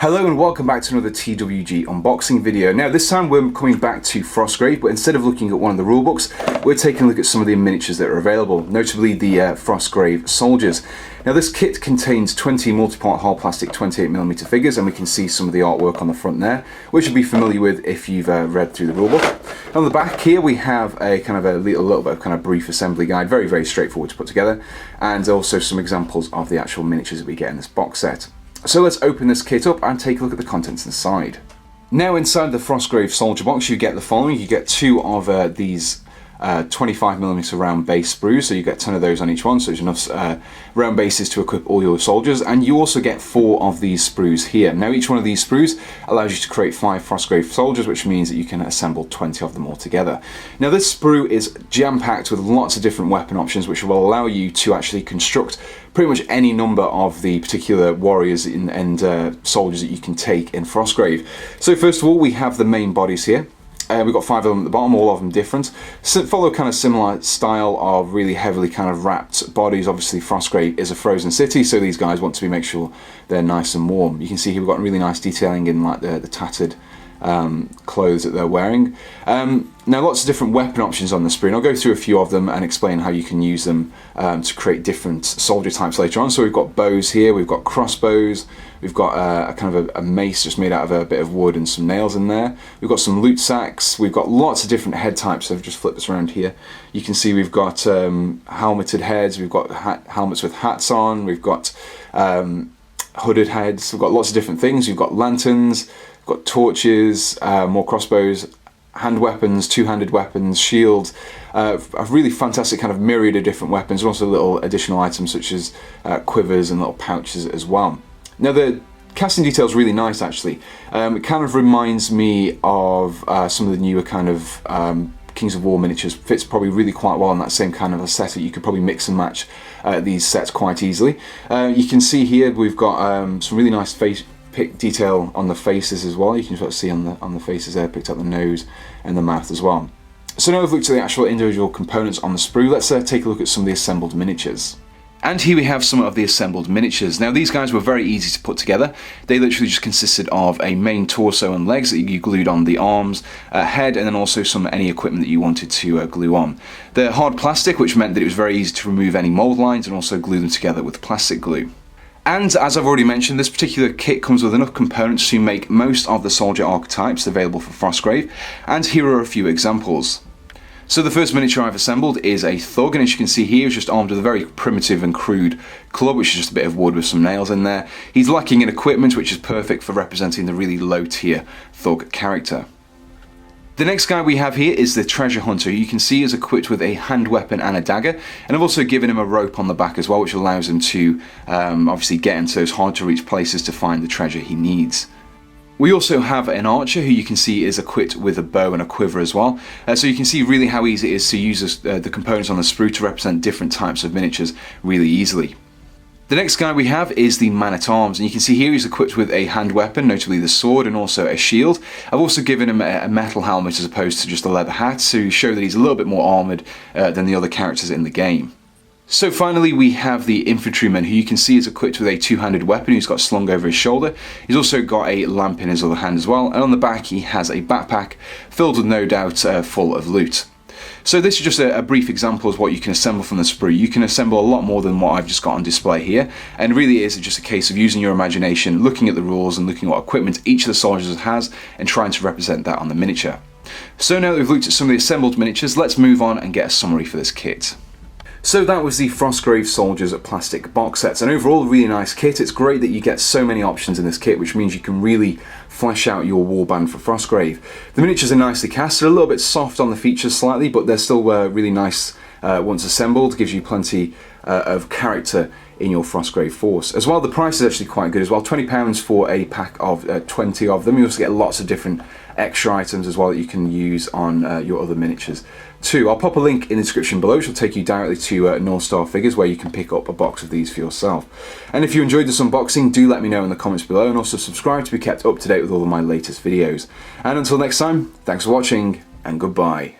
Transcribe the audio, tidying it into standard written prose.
Hello and welcome back to another TWG unboxing video. Now this time we're coming back to Frostgrave, but instead of looking at one of the rulebooks, we're taking a look at some of the miniatures that are available, notably the Frostgrave Soldiers. Now this kit contains 20 multi-part hard plastic 28mm figures, and we can see some of the artwork on the front there, which you'll be familiar with if you've read through the rulebook. On the back here we have a kind of a little bit of kind of brief assembly guide, very straightforward to put together, and also some examples of the actual miniatures that we get in this box set. So let's open this kit up and take a look at the contents inside. Now inside the Frostgrave Soldier box you get the following. You get two of these 25mm round base sprues, so you get 10 of those on each one, so there's enough round bases to equip all your soldiers, and you also get 4 of these sprues here. Now each one of these sprues allows you to create 5 Frostgrave Soldiers, which means that you can assemble 20 of them all together. Now this sprue is jam-packed with lots of different weapon options, which will allow you to actually construct pretty much any number of the particular warriors and soldiers that you can take in Frostgrave. So first of all we have the main bodies here. We've got 5 of them at the bottom, all of them different. So follow kind of similar style of really heavily kind of wrapped bodies. Obviously Frostgrave is a frozen city, so these guys want to make sure they're nice and warm. You can see here we've got really nice detailing in like the tattered clothes that they're wearing. Now lots of different weapon options on the sprue, and I'll go through a few of them and explain how you can use them to create different soldier types later on. So we've got bows here, we've got crossbows, we've got a kind of a mace just made out of a bit of wood and some nails in there. We've got some loot sacks, we've got lots of different head types. So I've just flipped this around here. You can see we've got helmeted heads, we've got helmets with hats on, we've got hooded heads, we've got lots of different things. We've got lanterns, got torches, more crossbows, hand weapons, two-handed weapons, shields, a really fantastic kind of myriad of different weapons, and also little additional items such as quivers and little pouches as well. Now the casting detail is really nice actually. It kind of reminds me of some of the newer kind of Kings of War miniatures. Fits probably really quite well in that same kind of a set. You could probably mix and match these sets quite easily. You can see here we've got some really nice face detail on the faces as well. You can sort of see on the faces there, picked up the nose and the mouth as well. So now we've looked at the actual individual components on the sprue, let's take a look at some of the assembled miniatures. And here we have some of the assembled miniatures. Now these guys were very easy to put together. They literally just consisted of a main torso and legs that you glued on the arms, head, and then also any equipment that you wanted to glue on. They're hard plastic, which meant that it was very easy to remove any mold lines and also glue them together with plastic glue. And as I've already mentioned, this particular kit comes with enough components to make most of the soldier archetypes available for Frostgrave, and here are a few examples. So the first miniature I've assembled is a thug, and as you can see here, he's just armed with a very primitive and crude club, which is just a bit of wood with some nails in there. He's lacking in equipment, which is perfect for representing the really low tier thug character. The next guy we have here is the treasure hunter. You can see he's equipped with a hand weapon and a dagger, and I've also given him a rope on the back as well, which allows him to obviously get into those hard to reach places to find the treasure he needs. We also have an archer who you can see is equipped with a bow and a quiver as well, so you can see really how easy it is to use the components on the sprue to represent different types of miniatures really easily. The next guy we have is the man-at-arms, and you can see here he's equipped with a hand weapon, notably the sword, and also a shield. I've also given him a metal helmet as opposed to just a leather hat to show that he's a little bit more armoured than the other characters in the game. So finally we have the infantryman, who you can see is equipped with a two-handed weapon who's got slung over his shoulder. He's also got a lamp in his other hand as well, and on the back he has a backpack filled with no doubt full of loot. So this is just a brief example of what you can assemble from the sprue. You can assemble a lot more than what I've just got on display here, and really is just a case of using your imagination, looking at the rules and looking at what equipment each of the soldiers has and trying to represent that on the miniature. So now that we've looked at some of the assembled miniatures, let's move on and get a summary for this kit. So that was the Frostgrave Soldiers plastic box sets, and overall a really nice kit. It's great that you get so many options in this kit, which means you can really flesh out your warband for Frostgrave. The miniatures are nicely cast. They're a little bit soft on the features slightly, but they're still really nice once assembled. Gives you plenty of character in your Frostgrave force. As well, the price is actually quite good as well, £20 for a pack of 20 of them. You also get lots of different extra items as well that you can use on your other miniatures too. I'll pop a link in the description below, which will take you directly to North Star Figures, where you can pick up a box of these for yourself. And if you enjoyed this unboxing, do let me know in the comments below, and also subscribe to be kept up to date with all of my latest videos. And until next time, thanks for watching, and goodbye.